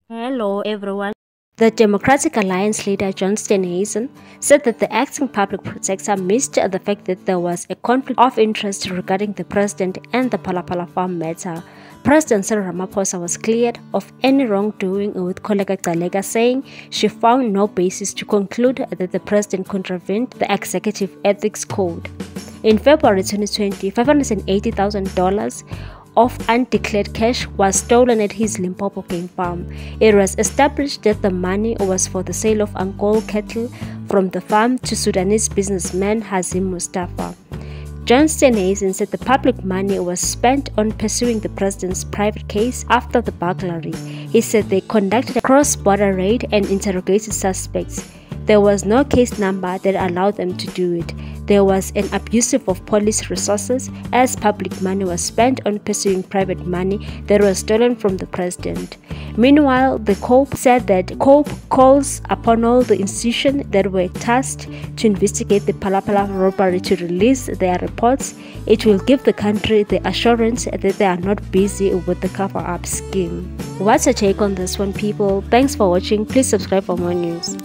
Hello everyone. The Democratic Alliance leader John Steenhuisen said that the acting public protector missed the fact that there was a conflict of interest regarding the president and the PhalaPhala farm matter. President Ramaphosa was cleared of any wrongdoing with colleague Gcaleka, saying she found no basis to conclude that the president contravened the executive ethics code. In February 2020, $580,000 of undeclared cash was stolen at his Limpopo game farm. It was established that the money was for the sale of Angol cattle from the farm to Sudanese businessman Hazim Mustafa. John Steenhuisen said the public money was spent on pursuing the president's private case after the burglary. He said they conducted a cross-border raid and interrogated suspects. There was no case number that allowed them to do it. There was an abuse of police resources as public money was spent on pursuing private money that was stolen from the president. Meanwhile, the COPE said that COPE calls upon all the institutions that were tasked to investigate the PhalaPhala robbery to release their reports. It will give the country the assurance that they are not busy with the cover-up scheme. What's your take on this one, people? Thanks for watching. Please subscribe for more news.